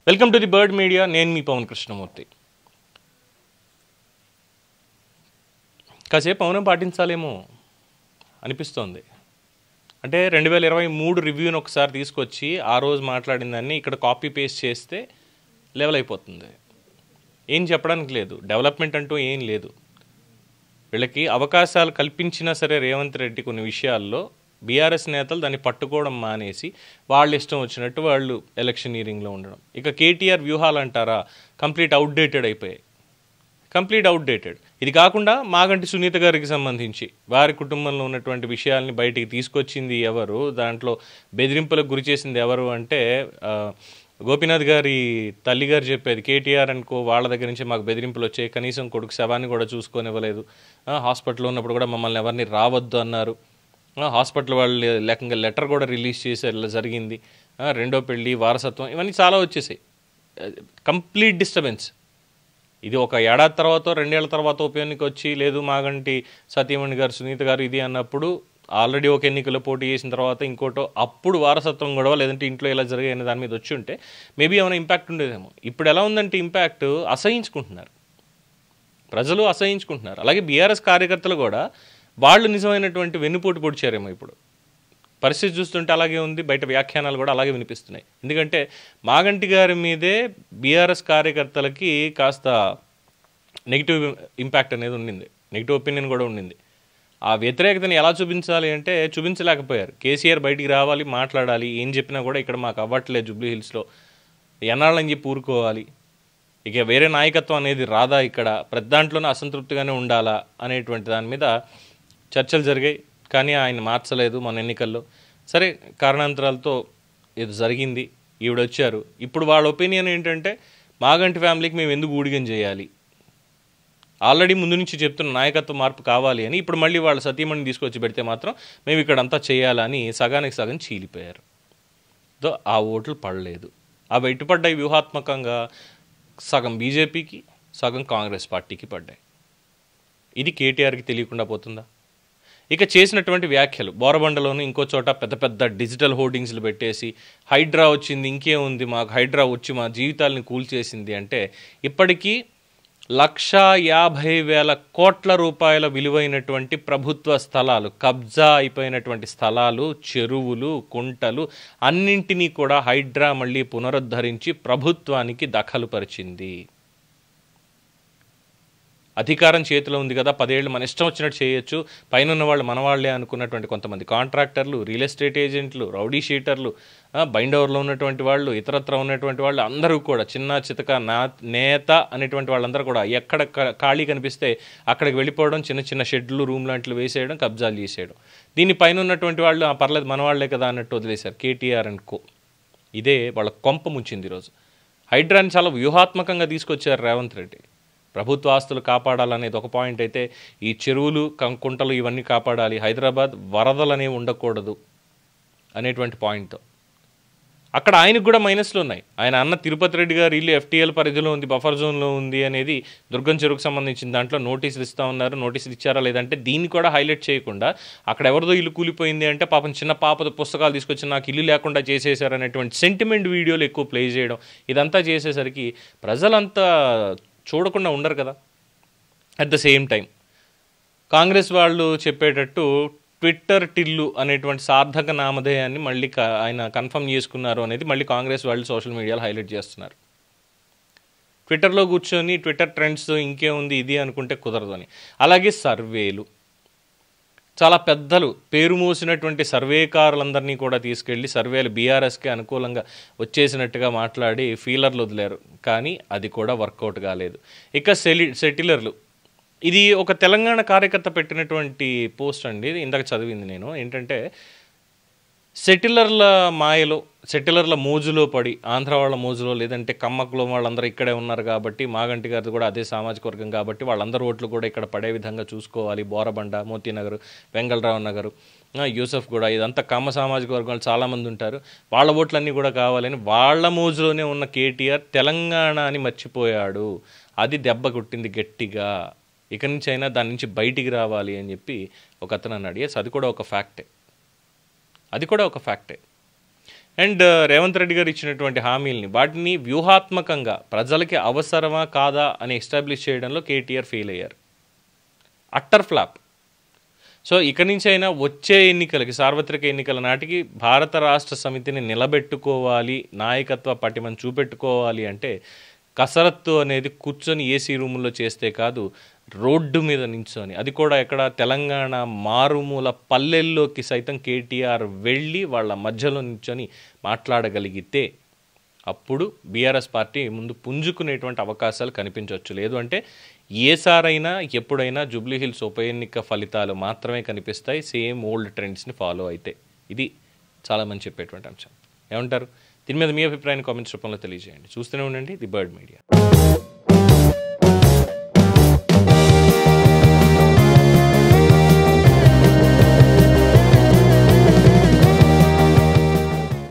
Welcome to the bird media. నేను మీ పవన్ కృష్ణమూర్తి. కాసేపు మౌనం పాటించాలేమో అనిపిస్తోంది. అంటే 2023 రివ్యూని ఒకసారి తీసుకొచ్చి ఆ రోజు మాట్లాడిన దాన్ని ఇక్కడ కాపీ పేస్ట్ చేస్తే లెవెల్ అయిపోతుంది. ఏం చెప్పడానికి లేదు, డెవలప్మెంట్ అంటూ ఏం లేదు. వీళ్ళకి అవకాశాలు కల్పించినా సరే రేవంత్ రెడ్డి కొన్ని విషయాల్లో బీఆర్ఎస్ నేతలు దాన్ని పట్టుకోవడం మానేసి వాళ్ళు ఇష్టం వచ్చినట్టు వాళ్ళు ఎలక్షనీరింగ్లో ఉండడం. ఇక కేటీఆర్ వ్యూహాలు అంటారా, కంప్లీట్ అవుట్డేటెడ్ అయిపోయాయి. Complete outdated. ఇది కాకుండా మాగంటి సునీత గారికి సంబంధించి వారి కుటుంబంలో ఉన్నటువంటి విషయాల్ని బయటికి తీసుకొచ్చింది ఎవరు, దాంట్లో బెదిరింపులకు గురి చేసింది ఎవరు అంటే గోపీనాథ్ గారి తల్లిగారు చెప్పేది. కేటీఆర్ అనుకో వాళ్ళ దగ్గర నుంచి మాకు బెదిరింపులు వచ్చాయి, కనీసం కొడుకు శవాన్ని కూడా చూసుకొనివ్వలేదు, హాస్పిటల్లో ఉన్నప్పుడు కూడా మమ్మల్ని ఎవరిని రావద్దు అన్నారు, హాస్పిటల్ వాళ్ళు లేకంగా లెటర్ కూడా రిలీజ్ చేశారు, ఇలా జరిగింది, రెండో పెళ్ళి, వారసత్వం, ఇవన్నీ చాలా వచ్చేసాయి. Complete disturbance. ఇది ఒక ఏడాది తర్వాత 2 ఏళ్ల తర్వాత ఉప ఎన్నిక వచ్చి లేదు మాగంటి సతీమణి గారు సునీత గారు ఇది అన్నప్పుడు ఆల్రెడీ ఒక ఎన్నికలో పోటీ చేసిన తర్వాత ఇంకోటో అప్పుడు వారసత్వం గొడవ లేదంటే ఇంట్లో ఇలా జరిగాయనే దాని మీద వచ్చి ఉంటే మేబీ ఏమైనా ఇంపాక్ట్ ఉండేదేమో. ఇప్పుడు ఎలా ఉందంటే ఇంపాక్ట్ అసహించుకుంటున్నారు, ప్రజలు అసహించుకుంటున్నారు. అలాగే బీఆర్ఎస్ కార్యకర్తలు కూడా వాళ్ళు నిజమైనటువంటి వెన్నుపోటు పొడిచారేమో. ఇప్పుడు పరిస్థితి చూస్తుంటే అలాగే ఉంది, బయట వ్యాఖ్యానాలు కూడా అలాగే వినిపిస్తున్నాయి. ఎందుకంటే మాగంటి గారి మీదే బీఆర్ఎస్ కార్యకర్తలకి కాస్త నెగిటివ్ ఇంపాక్ట్ అనేది ఉండింది, నెగిటివ్ ఒపీనియన్ కూడా ఉండింది. ఆ వ్యతిరేకతని ఎలా చూపించాలి అంటే చూపించలేకపోయారు. కేసీఆర్ బయటికి రావాలి, మాట్లాడాలి, ఏం చెప్పినా కూడా ఇక్కడ మాకు అవ్వట్లేదు జూబ్లీ హిల్స్లో, ఎన్నాళ్ళని చెప్పి ఊరుకోవాలి, ఇక వేరే నాయకత్వం అనేది రాదా, ఇక్కడ ప్రతి దాంట్లోనే అసంతృప్తిగానే ఉండాలా అనేటువంటి దాని మీద చర్చలు జరిగాయి. కానీ ఆయన మార్చలేదు మన ఎన్నికల్లో. సరే, కారణాంతరాలతో ఇది జరిగింది, ఈవిడొచ్చారు. ఇప్పుడు వాళ్ళ ఒపీనియన్ ఏంటంటే మాగంటి ఫ్యామిలీకి మేము ఎందుకు ఊడిగం చేయాలి, ఆల్రెడీ ముందు నుంచి చెప్తున్న నాయకత్వ మార్పు కావాలి అని ఇప్పుడు మళ్ళీ వాళ్ళ సతీమణిని తీసుకొచ్చి పెడితే మాత్రం మేము ఇక్కడంతా చేయాలని సగానికి సగం చీలిపోయారు. ఆ ఓట్లు పడలేదు. అవి ఎటుపడ్డాయి వ్యూహాత్మకంగా, సగం బీజేపీకి సగం కాంగ్రెస్ పార్టీకి పడ్డాయి. ఇది కేటీఆర్కి తెలియకుండా పోతుందా? ఇక చేసినటువంటి వ్యాఖ్యలు, బోరబండలోను ఇంకో చోట పెద్ద పెద్ద డిజిటల్ హోర్డింగ్స్లు పెట్టేసి హైడ్రా వచ్చింది, ఇంకేముంది, మాకు హైడ్రా వచ్చి మా జీవితాలని కూల్చేసింది అంటే ఇప్పటికీ 1,50,000 కోట్ల రూపాయల విలువైనటువంటి ప్రభుత్వ స్థలాలు, కబ్జా అయిపోయినటువంటి స్థలాలు, చెరువులు, కుంటలు అన్నింటినీ కూడా హైడ్రా మళ్ళీ పునరుద్ధరించి ప్రభుత్వానికి దఖలుపరిచింది. అధికారం చేతిలో ఉంది కదా, 10 ఏళ్ళు మన ఇష్టం వచ్చినట్టు చేయొచ్చు, పైన ఉన్న వాళ్ళు మనవాళ్లే అనుకున్నటువంటి కొంతమంది కాంట్రాక్టర్లు, రియల్ ఎస్టేట్ ఏజెంట్లు, రౌడీ షీటర్లు, బైండవర్లో ఉన్నటువంటి వాళ్ళు, ఇతరత్ర ఉన్నటువంటి వాళ్ళు అందరూ కూడా చిన్న చితక నేత అనేటువంటి వాళ్ళందరూ కూడా ఎక్కడ ఖాళీ కనిపిస్తే అక్కడికి వెళ్ళిపోవడం, చిన్న చిన్న షెడ్లు, రూమ్ లాంటివి వేసేయడం, కబ్జాలు చేసేయడం. దీనిపైన ఉన్నటువంటి వాళ్ళు పర్లేదు మనవాళ్లే కదా అన్నట్టు వదిలేశారు కేటీఆర్ అండ్ కో. ఇదే వాళ్ళ కొంప ముంచింది ఈరోజు. హైడ్రాని చాలా వ్యూహాత్మకంగా తీసుకొచ్చారు రేవంత్ రెడ్డి. ప్రభుత్వ ఆస్తులు కాపాడాలనేది ఒక పాయింట్ అయితే, ఈ చెరువులు, కుంటలు ఇవన్నీ కాపాడాలి, హైదరాబాద్ వరదలు అనేవి ఉండకూడదు అనేటువంటి పాయింట్తో అక్కడ ఆయనకు కూడా మైనస్లు ఉన్నాయి. ఆయన అన్న తిరుపతి రెడ్డి గారు ఇల్లు ఎఫ్టీఎల్ పరిధిలో ఉంది, బఫర్ జోన్లో ఉంది అనేది దుర్గం చెరువుకు సంబంధించిన దాంట్లో నోటీసులు ఇస్తూ ఉన్నారు. నోటీసులు ఇచ్చారా లేదంటే దీన్ని కూడా హైలైట్ చేయకుండా అక్కడ ఎవరిదో ఇల్లు కూలిపోయింది అంటే పాపం చిన్న పాప పుస్తకాలు తీసుకొచ్చి నాకు ఇల్లు లేకుండా చేసేశారు అనేటువంటి సెంటిమెంట్ వీడియోలు ఎక్కువ ప్లే చేయడం, ఇదంతా చేసేసరికి ప్రజలంతా చూడకుండా ఉండరు కదా. At the same time Congress వాళ్ళు చెప్పేటట్టు ట్విట్టర్ టిల్లు అనేటువంటి సార్థక నామధేయాన్ని మళ్ళీ ఆయన కన్ఫర్మ్ చేసుకున్నారు అనేది మళ్ళీ కాంగ్రెస్ వాళ్ళు సోషల్ మీడియాలో హైలైట్ చేస్తున్నారు. ట్విట్టర్లో కూర్చొని ట్విట్టర్ ట్రెండ్స్ ఇంకేముంది ఇది అనుకుంటే కుదరదు అని. అలాగే సర్వేలు, చాలా పెద్దలు పేరు మోసినటువంటి సర్వేకారులందరినీ కూడా తీసుకెళ్ళి సర్వేలు బీఆర్ఎస్కి అనుకూలంగా వచ్చేసినట్టుగా మాట్లాడి ఫీలర్లు వదిలేరు, కానీ అది కూడా వర్కౌట్ కాలేదు. ఇక సెటిలర్లు, ఇది ఒక తెలంగాణ కార్యకర్త పెట్టినటువంటి పోస్ట్ అండి, ఇందాక చదివింది నేను. ఏంటంటే సెటిలర్ల మాయలో, సెటిలర్ల మోజులో పడి, ఆంధ్ర వాళ్ళ మోజులో లేదంటే కమ్మకులో వాళ్ళందరూ ఇక్కడే ఉన్నారు కాబట్టి, మాగంటి గారిది కూడా అదే సామాజిక వర్గం కాబట్టి వాళ్ళందరూ ఓట్లు కూడా ఇక్కడ పడే విధంగా చూసుకోవాలి, బోరబండ, మోతీనగర్, వెంగళరావు నగర్, యూసఫ్ కూడా, ఇదంతా కమ్మ సామాజిక వర్గాలు చాలామంది ఉంటారు, వాళ్ళ ఓట్లన్నీ కూడా కావాలని వాళ్ళ మోజులోనే ఉన్న కేటీఆర్ తెలంగాణ అని మర్చిపోయాడు. అది దెబ్బ కొట్టింది గట్టిగా. ఇక నుంచి అయినా దాని నుంచి బయటికి రావాలి అని చెప్పి ఒక అతను అన్నాడు. ఎస్, అది కూడా ఒక ఫ్యాక్టే. అండ్ రేవంత్ రెడ్డి గారు ఇచ్చినటువంటి హామీలని వాటిని వ్యూహాత్మకంగా ప్రజలకి అవసరమా కాదా అని ఎస్టాబ్లిష్ చేయడంలో కేటీఆర్ ఫెయిల్ అయ్యారు. Utter flop. సో ఇక నుంచి అయినా వచ్చే ఎన్నికలకి, సార్వత్రిక ఎన్నికల నాటికి భారత రాష్ట్ర సమితిని నిలబెట్టుకోవాలి, నాయకత్వ పటిమను చూపెట్టుకోవాలి అంటే కసరత్తు అనేది కూర్చొని ఏసీ రూముల్లో చేస్తే కాదు, రోడ్డు మీద నించొని, అది కూడా ఎక్కడ తెలంగాణ మారుమూల పల్లెల్లోకి సైతం కేటీఆర్ వెళ్ళి వాళ్ళ మధ్యలో నించొని మాట్లాడగలిగితే అప్పుడు బీఆర్ఎస్ పార్టీ ముందు పుంజుకునేటువంటి అవకాశాలు కనిపించవచ్చు. లేదు అంటే ఏసారైనా ఎప్పుడైనా జూబ్లీహిల్స్ ఉప ఎన్నిక ఫలితాలు మాత్రమే కనిపిస్తాయి, సేమ్ ఓల్డ్ ట్రెండ్స్ని ఫాలో అయితే. ఇది చాలామంది చెప్పేటువంటి అంశం. ఏమంటారు? దీని మీద మీ అభిప్రాయాన్ని కామెంట్స్ రూపంలో తెలియజేయండి. చూస్తూనే ఉండండి ది బర్డ్ మీడియా.